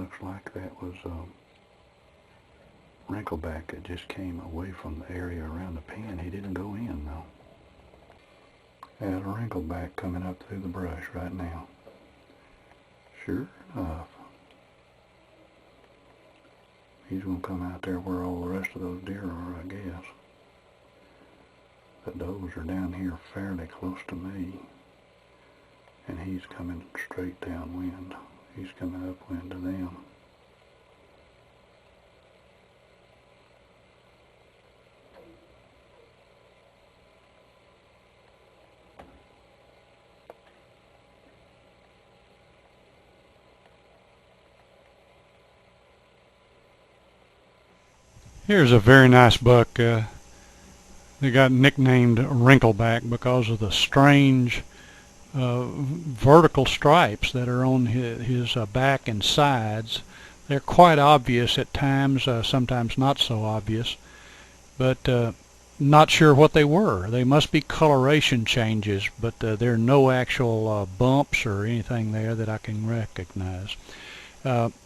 looks like that was wrinkleback that just came away from the area around the pen. He didn't go in though. There's a wrinkleback coming up through the brush right now. Sure enough, he's going to come out there where all the rest of those deer are, I guess. The does are down here fairly close to me, and he's coming straight downwind. He's coming upwind to them. Here's a very nice buck. They got nicknamed Wrinkleback because of the strange vertical stripes that are on his back and sides. They're quite obvious at times, sometimes not so obvious, but not sure what they were. They must be coloration changes, but there are no actual bumps or anything there that I can recognize.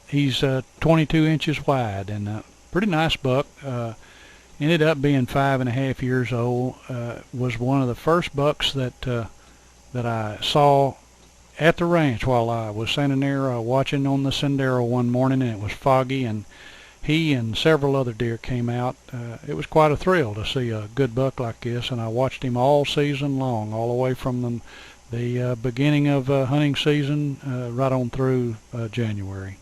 He's 22 inches wide and pretty nice buck. Ended up being 5.5 years old. Was one of the first bucks that I saw at the ranch while I was standing there watching on the Sendero one morning, and it was foggy, and he and several other deer came out. It was quite a thrill to see a good buck like this, and I watched him all season long, all the way from the beginning of hunting season right on through January.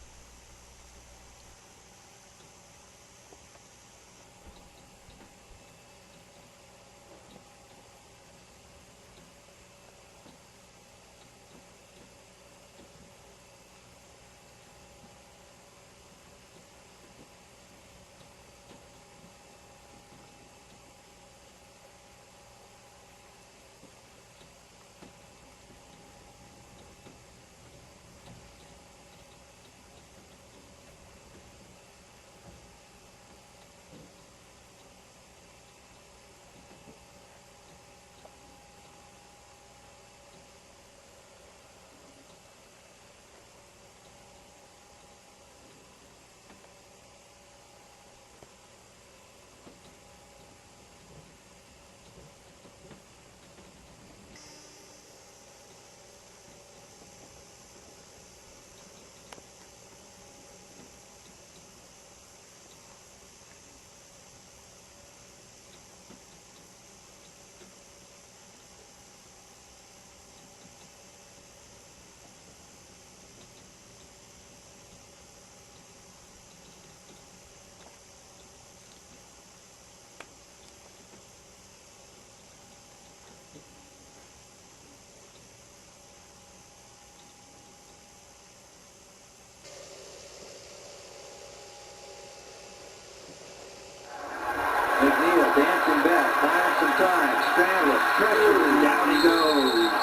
McNeil dancing back, buying some time, scrambling, pressure, and down he goes.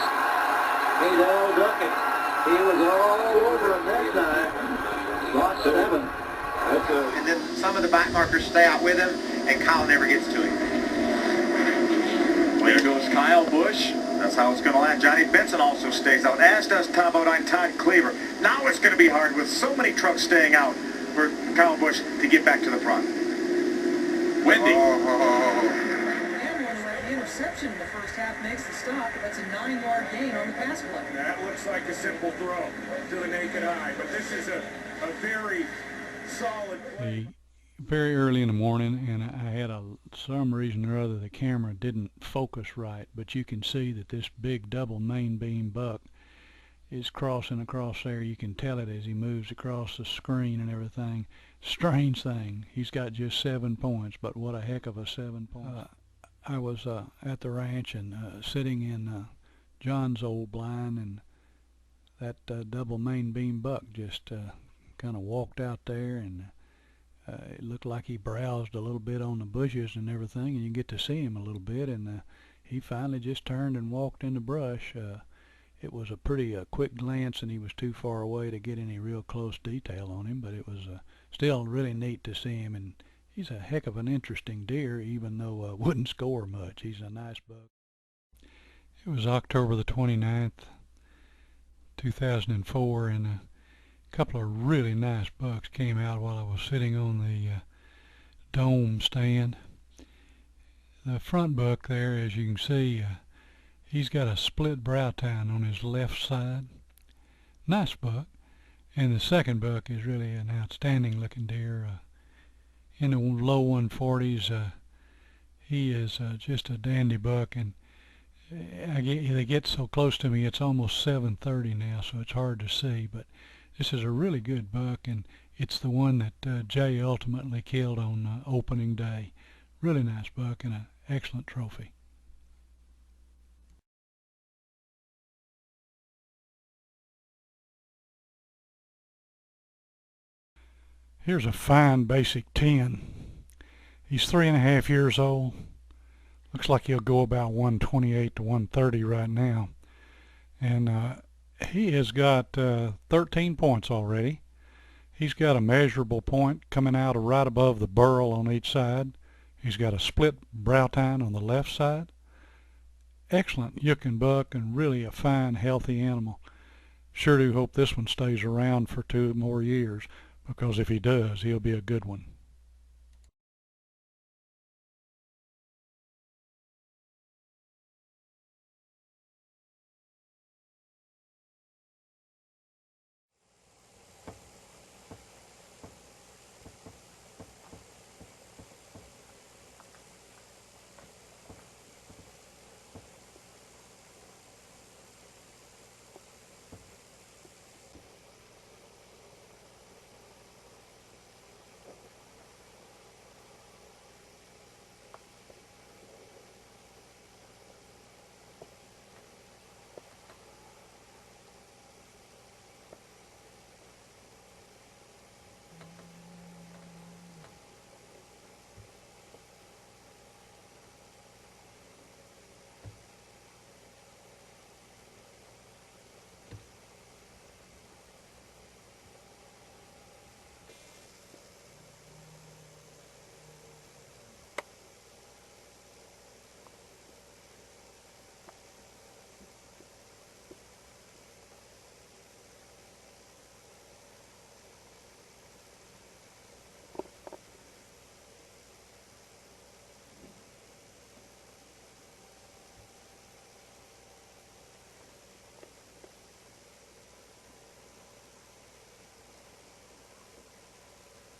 Hey, old Duckett. He was all over him that time. Lost 7. And then some of the back markers stay out with him, and Kyle never gets to him. There goes Kyle Busch. That's how it's going to land. Johnny Benson also stays out, as does Todd Cleaver. Now it's going to be hard with so many trucks staying out for Kyle Busch to get back to the front. Wendy. The interception in the first half makes the stop, but that's a 9-yard gain on the pass play. That looks like a simple throw to the naked eye, but this is a very solid play. Very early in the morning, and I had some reason or other the camera didn't focus right, but you can see that this big double main beam buck is crossing across there. You can tell it as he moves across the screen and everything. Strange thing, he's got just 7 points, but what a heck of a 7 points. I was at the ranch and sitting in John's old blind, and that double main beam buck just kind of walked out there, and it looked like he browsed a little bit on the bushes and everything, and you get to see him a little bit, and he finally just turned and walked in the brush. It was a pretty quick glance, and he was too far away to get any real close detail on him, but it was still really neat to see him, and he's a heck of an interesting deer, even though wouldn't score much. He's a nice buck. It was October the 29th, 2004, and couple of really nice bucks came out while I was sitting on the dome stand. The front buck there, as you can see, he's got a split brow tine on his left side. Nice buck. And the second buck is really an outstanding looking deer. In the low 140s, he is just a dandy buck, and they get so close to me it's almost 7:30 now, so it's hard to see, but this is a really good buck, and it's the one that Jay ultimately killed on opening day. Really nice buck and an excellent trophy. Here's a fine basic 10. He's 3.5 years old. Looks like he'll go about 128 to 130 right now. And he has got 13 points already. He's got a measurable point coming out of right above the burl on each side. He's got a split brow tine on the left side. Excellent yookin' buck and really a fine, healthy animal. Sure do hope this one stays around for 2 more years, because if he does, he'll be a good one.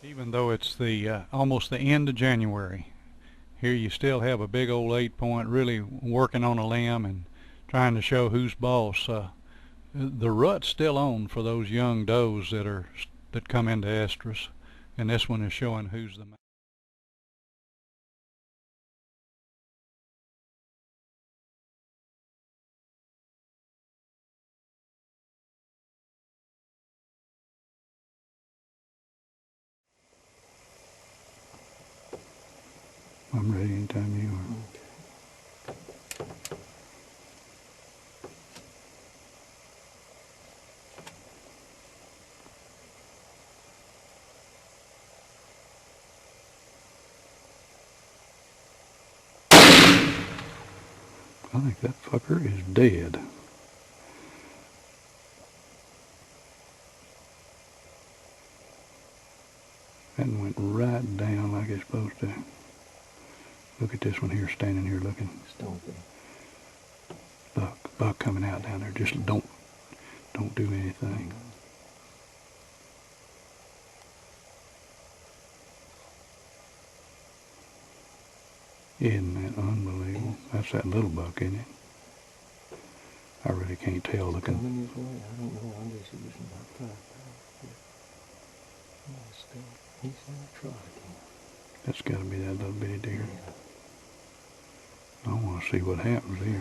Even though it's the almost the end of January, here you still have a big old 8-point really working on a limb and trying to show who's boss. The rut's still on for those young does that come into estrus, and this one is showing who's the man. I'm ready anytime you are. I think that fucker is dead. That went right down like it's supposed to. Look at this one here, standing here looking. Stomping. Buck coming out down there. Just don't do anything. Isn't that unbelievable? That's that little buck, isn't it? I really can't tell looking. Coming his way. I don't know. I'm just using about 5 pounds. He's in a trot again. That's got to be that little bitty deer. Yeah. I want to see what happens here.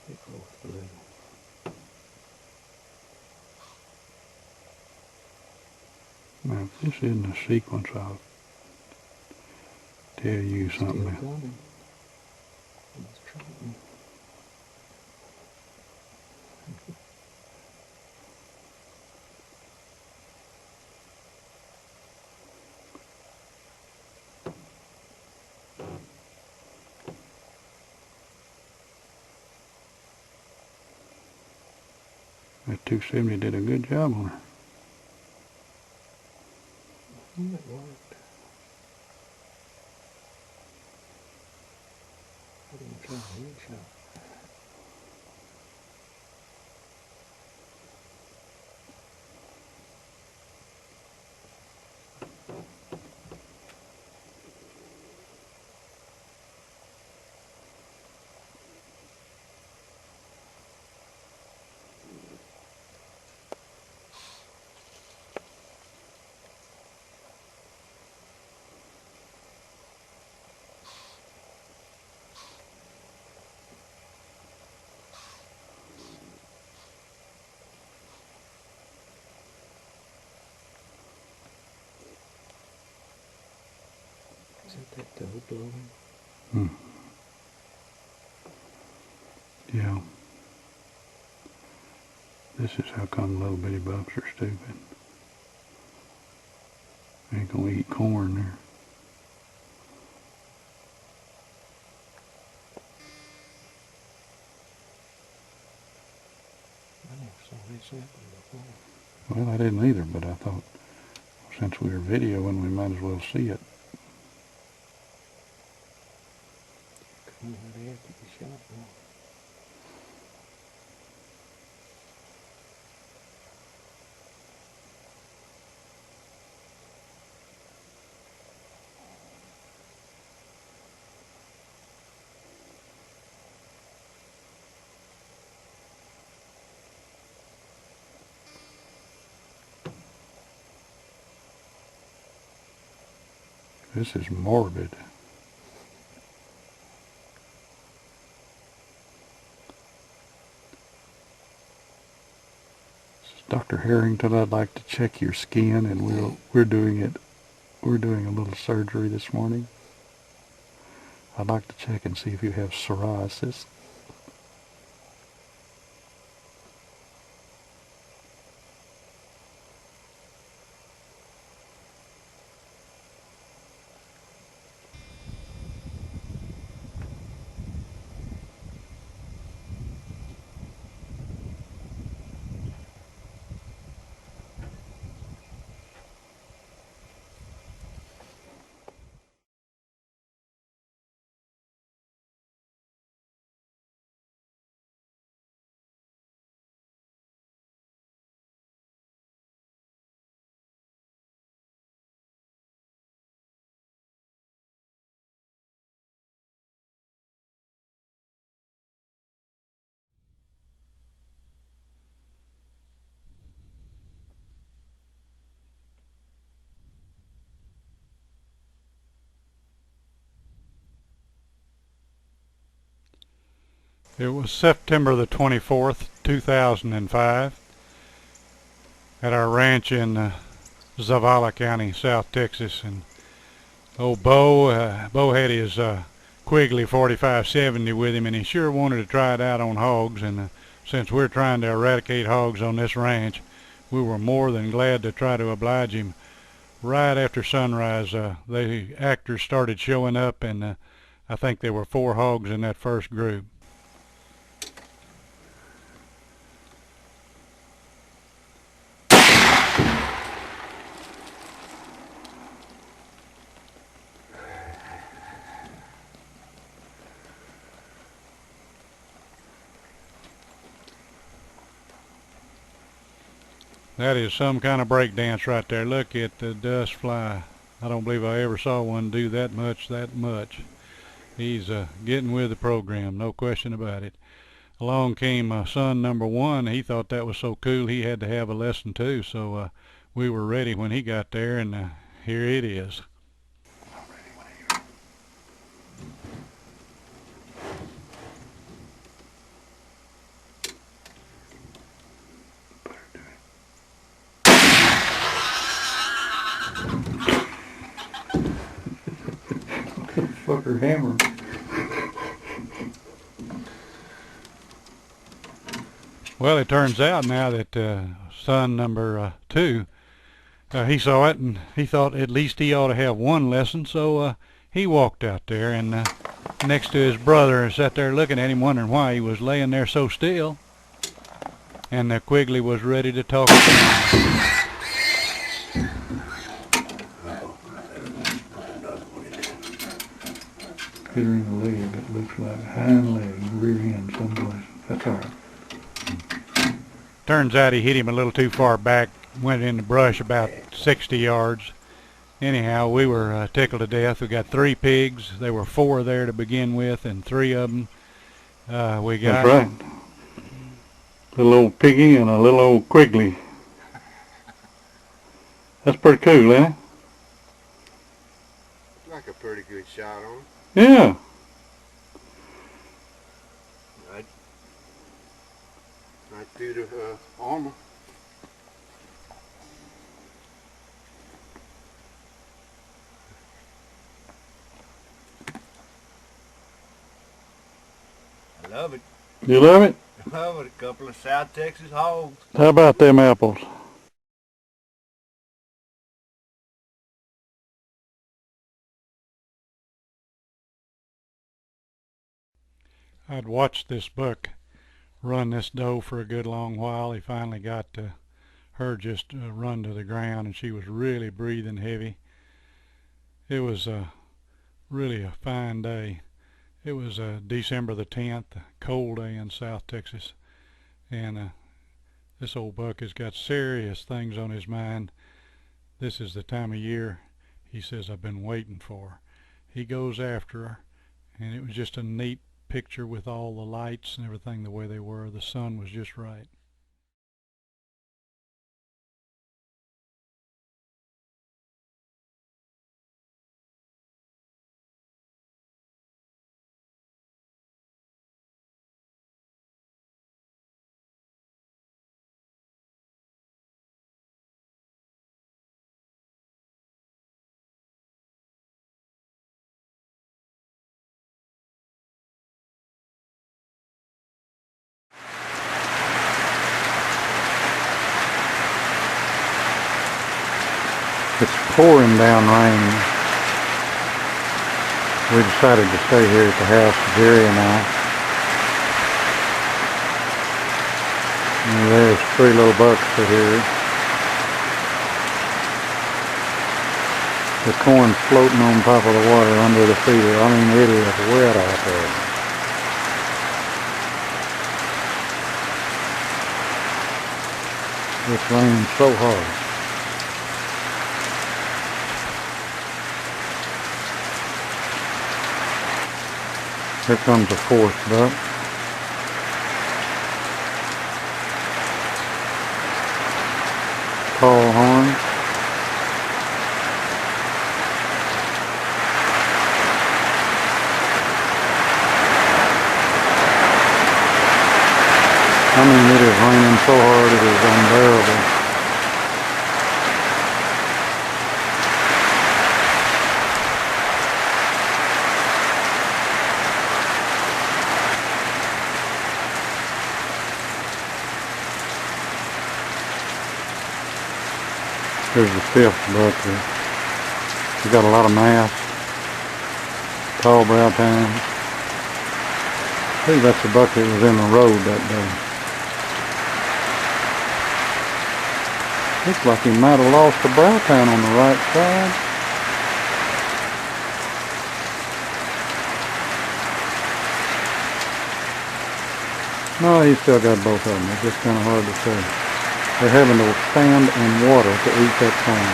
Big old blue. Now, if this isn't a sequence, I'll tell you something. Still coming. He's trotting. That 270 did a good job on her. It worked. I didn't try a headshot. Is that dough blowing? Hmm. Yeah. This is how come little bitty bucks are stupid. They ain't gonna eat corn there. I never saw this happen before. Well, I didn't either, but I thought since we were videoing, we might as well see it. Come on, they have to be shot now. This is morbid. Dr. Harrington, I'd like to check your skin, and we're doing it. We're doing a little surgery this morning. I'd like to check and see if you have psoriasis. It was September the 24th, 2005, at our ranch in Zavala County, South Texas. And old Bo had his Quigley 4570 with him, and he sure wanted to try it out on hogs. And since we're trying to eradicate hogs on this ranch, we were more than glad to try to oblige him. Right after sunrise, the actors started showing up, and I think there were 4 hogs in that first group. That is some kind of break dance right there. Look at the dust fly. I don't believe I ever saw one do that much. He's getting with the program, no question about it. Along came son number 1. He thought that was so cool he had to have a lesson too. So we were ready when he got there, and here it is. Fucker hammer. Well, it turns out now that son number 2, he saw it and he thought at least he ought to have one lesson, so he walked out there and next to his brother and sat there looking at him, wondering why he was laying there so still. and the Quigley was ready to talk again. Hit her in the leg. It looks like hind leg, rear end someplace. That's all right. Turns out he hit him a little too far back, went in the brush about 60 yards. Anyhow, we were tickled to death. We got 3 pigs. There were 4 there to begin with, and 3 of them we got. That's right. Little old piggy and a little old Quigley. That's pretty cool, ain't it? Like a pretty good shot on him. Yeah. Right through the armor. I love it. You love it? I love it. A couple of South Texas hogs. How about them apples? I'd watched this buck run this doe for a good long while. He finally got her just run to the ground, and she was really breathing heavy. It was really a fine day. It was December the 10th, a cold day in South Texas, and this old buck has got serious things on his mind. This is the time of year he says I've been waiting for. He goes after her, and it was just a neat picture with all the lights and everything the way they were. The sun was just right. It's pouring down rain. We decided to stay here at the house, Jerry and I. And there's 3 little bucks out here. The corn's floating on top of the water under the feeder. I mean, it is wet out there. It's raining so hard. Here comes a 4th buck. Tall horn. I mean, it is raining so hard it is unbearable. Here's the 5th buck here. He's got a lot of mass. Tall brow tine. I think that's the buck that was in the road that day. Looks like he might have lost the brow tine on the right side. No, he's still got both of them. It's just kind of hard to say. They're having to stand in water to eat that corn.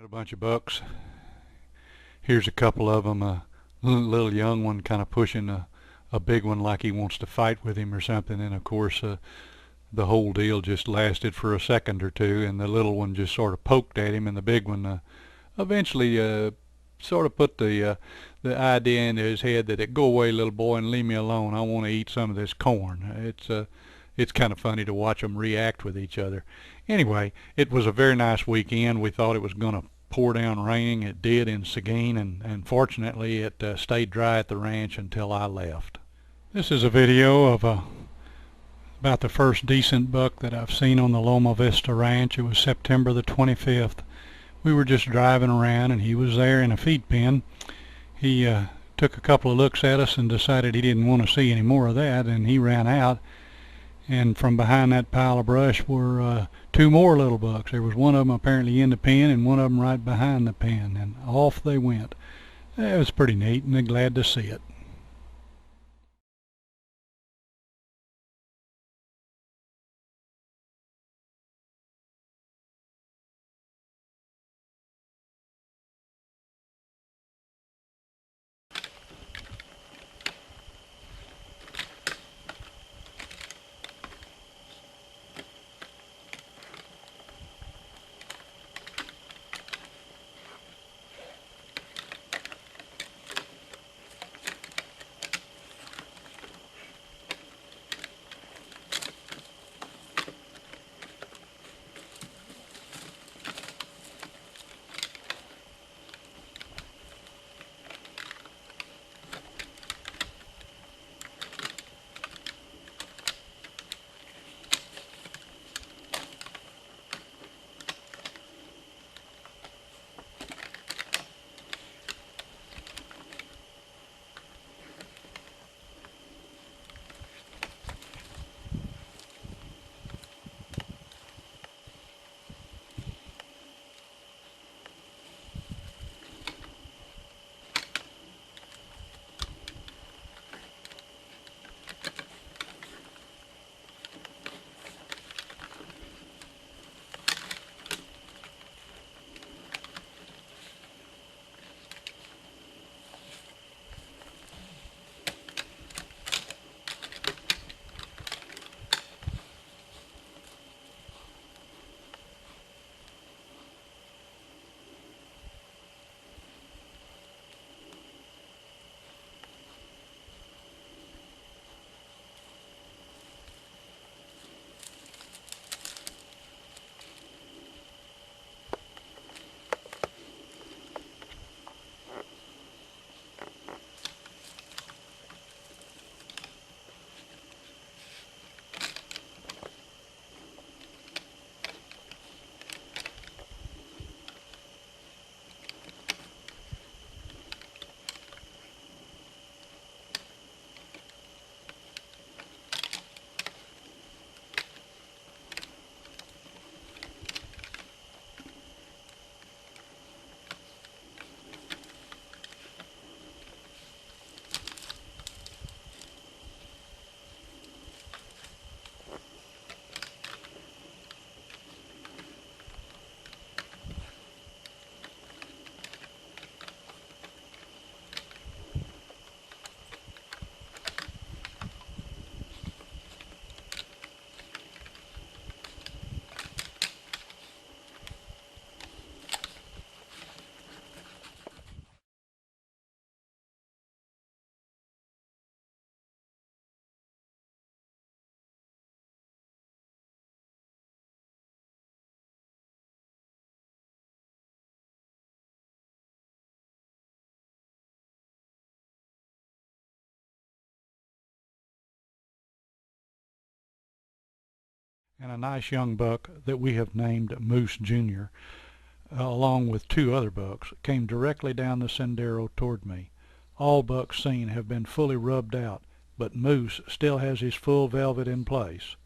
A bunch of bucks. Here's a couple of them. A little young one kind of pushing a big one like he wants to fight with him or something. And of course, the whole deal just lasted for a second or two, and the little one just sort of poked at him, and the big one eventually sort of put the idea into his head that go away, little boy, and leave me alone. I want to eat some of this corn. It's kind of funny to watch them react with each other. Anyway, it was a very nice weekend. We thought it was going to pour down raining. It did in Seguin, and fortunately it stayed dry at the ranch until I left. This is a video of about the first decent buck that I've seen on the Loma Vista Ranch. It was September the 25th. We were just driving around and he was there in a feed pen. He took a couple of looks at us and decided he didn't want to see any more of that, and he ran out. And from behind that pile of brush were two more little bucks. There was one of them apparently in the pen and one of them right behind the pen, and off they went. It was pretty neat, and they're glad to see it. And a nice young buck that we have named Moose Jr., along with two other bucks, came directly down the sendero toward me. All bucks seen have been fully rubbed out, but Moose still has his full velvet in place.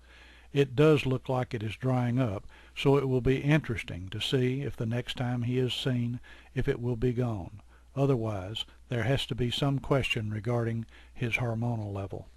It does look like it is drying up, so it will be interesting to see if the next time he is seen, if it will be gone. Otherwise, there has to be some question regarding his hormonal level.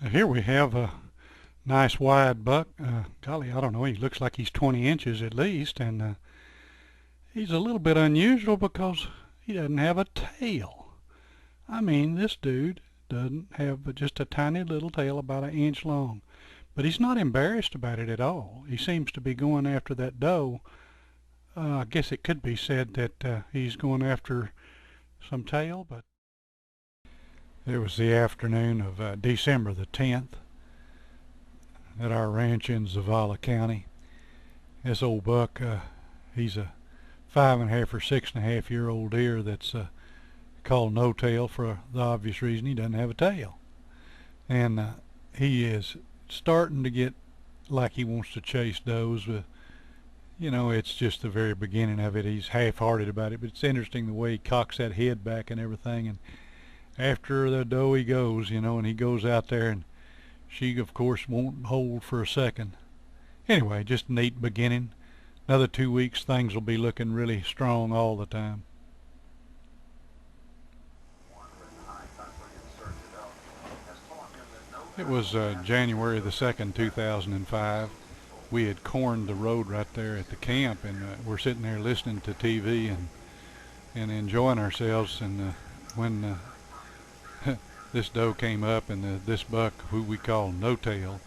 Here we have a nice wide buck. Golly, I don't know, he looks like he's 20 inches at least, and he's a little bit unusual because he doesn't have a tail. I mean, this dude doesn't have but just a tiny little tail about an inch long. But he's not embarrassed about it at all. He seems to be going after that doe. I guess it could be said that he's going after some tail, but it was the afternoon of December the 10th at our ranch in Zavala County. This old buck, he's a 5.5 or 6.5 year old deer that's called no tail for the obvious reason he doesn't have a tail. And he is starting to get like he wants to chase does. You know, it's just the very beginning of it. He's half-hearted about it, but it's interesting the way he cocks that head back and everything. And after the doe he goes, you know, and he goes out there, and she, of course, won't hold for a second. Anyway, just a neat beginning. Another 2 weeks, things will be looking really strong all the time. It was January the 2nd, 2005. We had corned the road right there at the camp, and we're sitting there listening to TV and enjoying ourselves. And when this doe came up, and this buck, who we call No Tail,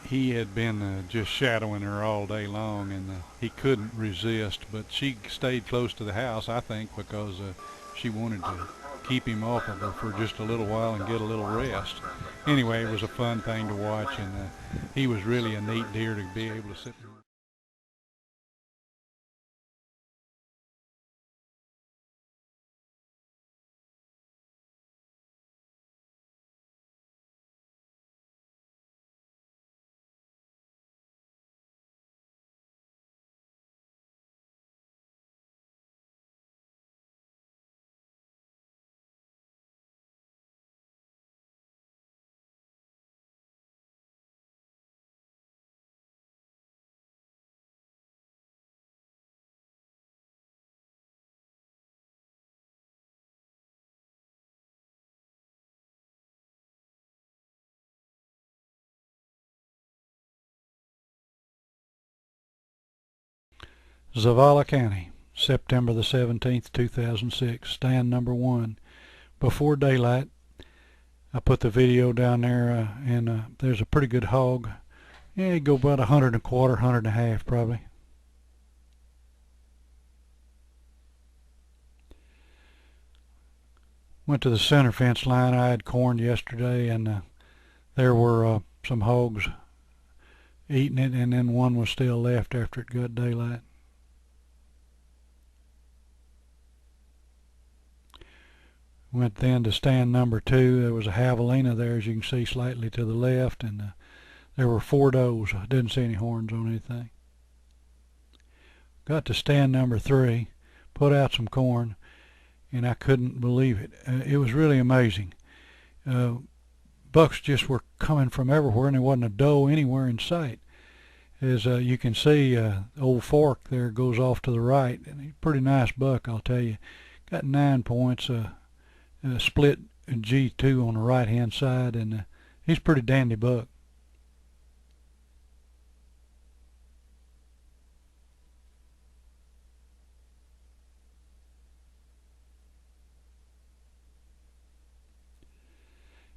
he had been just shadowing her all day long, and he couldn't resist. But she stayed close to the house, I think, because she wanted to keep him off of her for just a little while and get a little rest. Anyway, it was a fun thing to watch, and he was really a neat deer to be able to sit there. Zavala County, September the 17th, 2006, stand number 1. Before daylight, I put the video down there, and there's a pretty good hog. Yeah, he'd go about 100 1/4, 100 1/2 probably. Went to the center fence line I had corned yesterday, and there were some hogs eating it, and then one was still left after it got daylight. Went then to stand number 2. There was a javelina there, as you can see, slightly to the left, and there were 4 does. I didn't see any horns on anything. Got to stand number 3, put out some corn, and I couldn't believe it. It was really amazing. Bucks just were coming from everywhere, and there wasn't a doe anywhere in sight. As you can see, old fork there goes off to the right, and he's a pretty nice buck, I'll tell you. Got 9 points, split G2 on the right hand side, and he's a pretty dandy buck.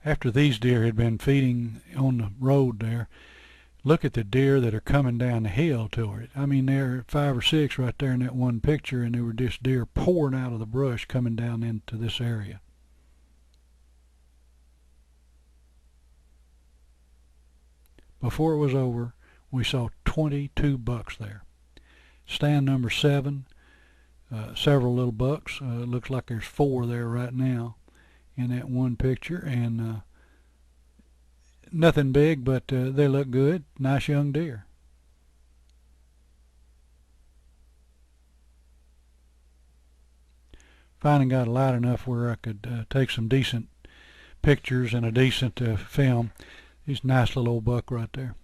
After these deer had been feeding on the road there, look at the deer that are coming down the hill toward it. I mean, there are 5 or 6 right there in that one picture, and there were just deer pouring out of the brush coming down into this area. Before it was over, we saw 22 bucks there. Stand number 7, several little bucks. Looks like there's 4 there right now in that one picture, and nothing big, but they look good. Nice young deer. Finally got a light enough where I could take some decent pictures and a decent film. He's a nice little old buck right there.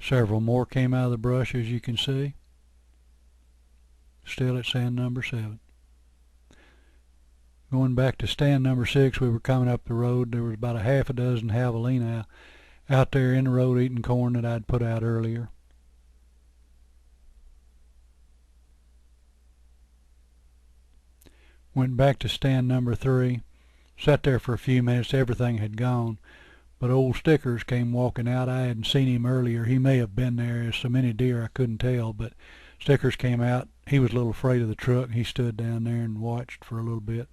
Several more came out of the brush, as you can see. Still at stand number 7. Going back to stand number 6, we were coming up the road. There was about a half a dozen javelina out there in the road eating corn that I'd put out earlier. Went back to stand number 3. Sat there for a few minutes. Everything had gone. But old Stickers came walking out. I hadn't seen him earlier. He may have been there. There's so many deer I couldn't tell. But Stickers came out. He was a little afraid of the truck. He stood down there and watched for a little bit.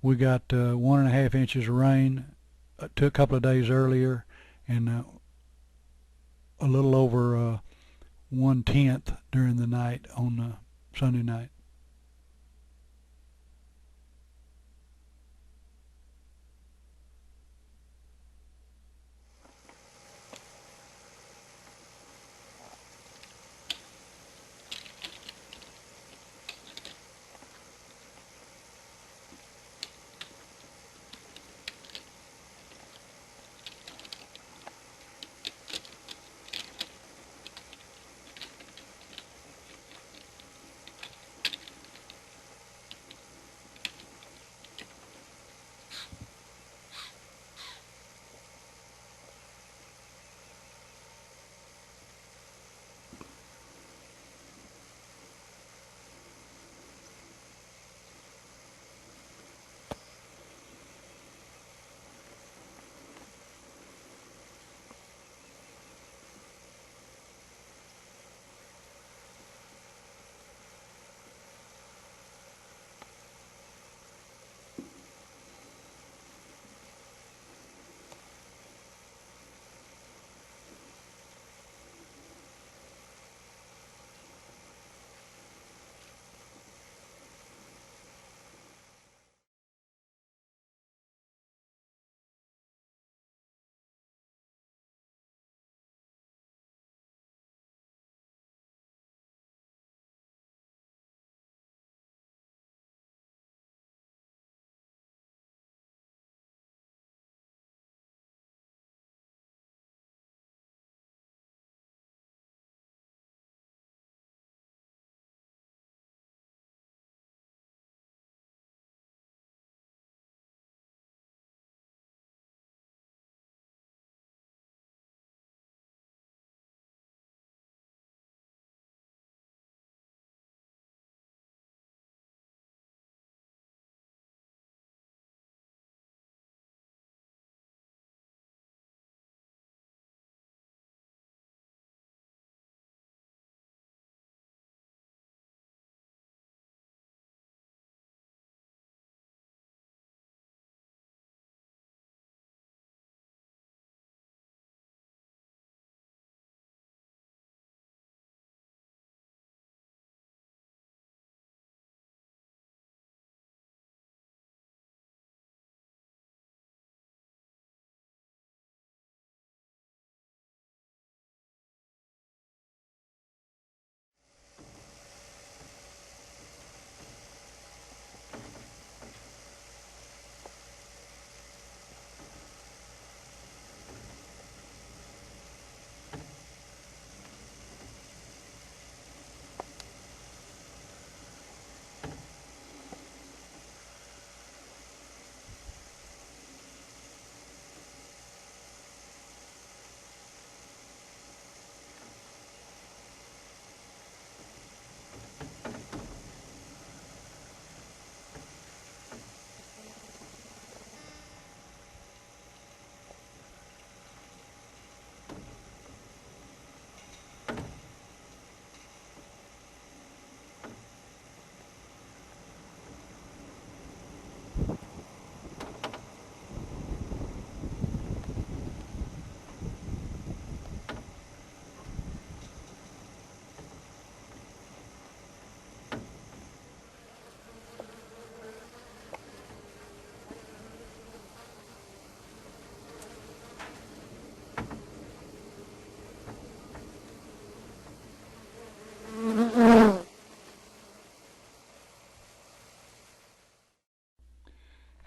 We got 1.5 inches of rain took a couple of days earlier, and a little over 1/10 during the night on Sunday night.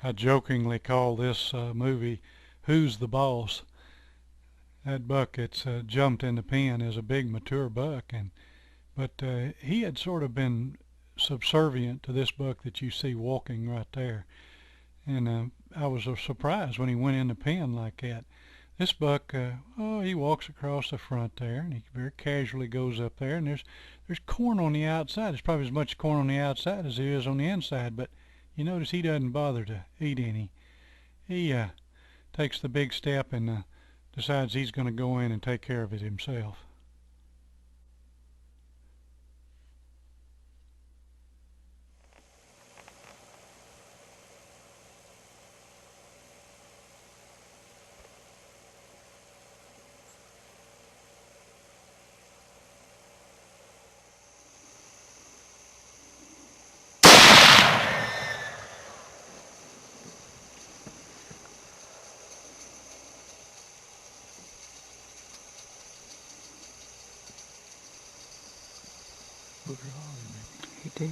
I jokingly call this movie "Who's the Boss?" That buck that's jumped in the pen is a big mature buck, but he had sort of been subservient to this buck that you see walking right there. And I was surprised when he went in the pen like that. This buck, he walks across the front there, and he very casually goes up there, and there's corn on the outside. There's probably as much corn on the outside as there is on the inside, but you notice he doesn't bother to eat any. He takes the big step and decides he's going to go in and take care of it himself. He did.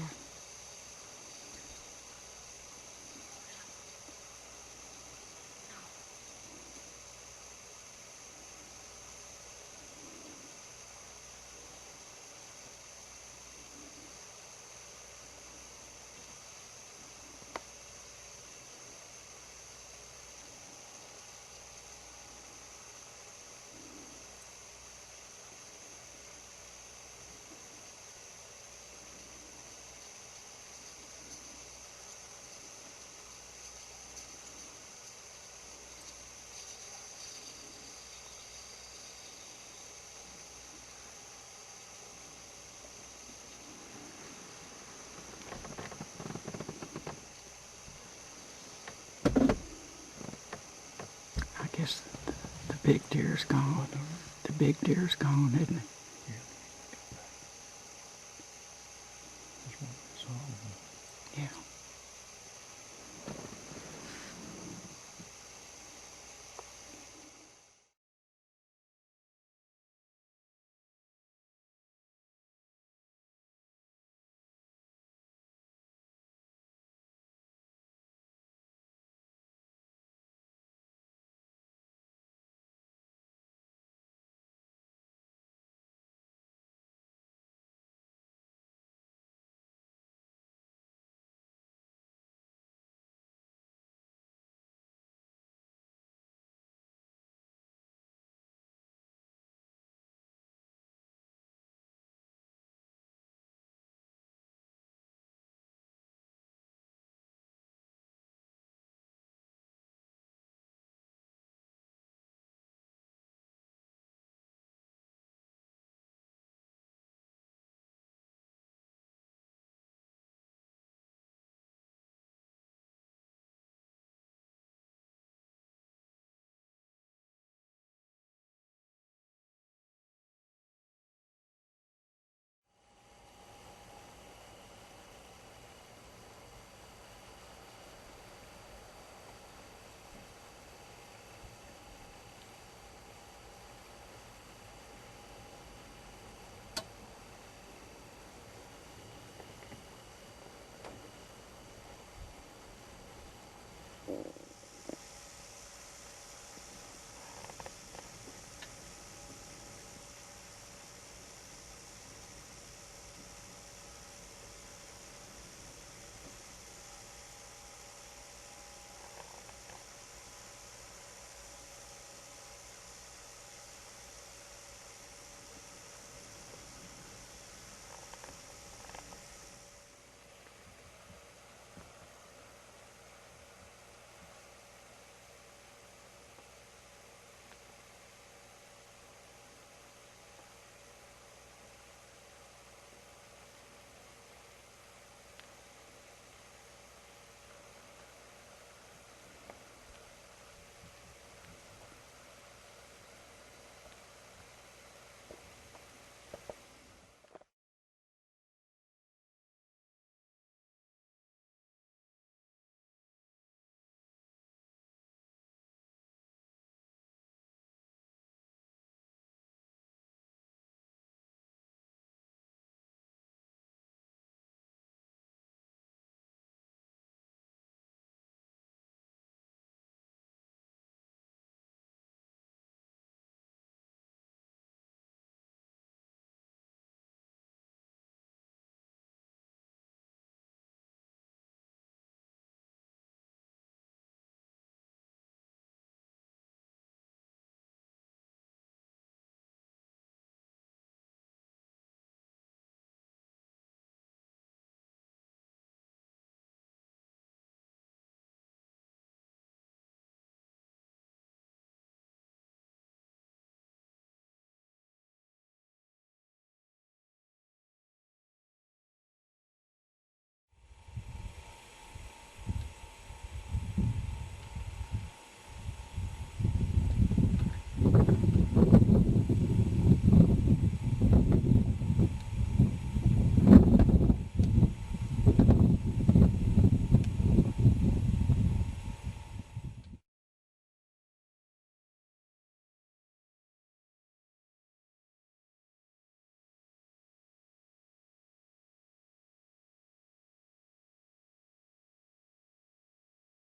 I guess the big deer's gone. The big deer's gone, isn't it?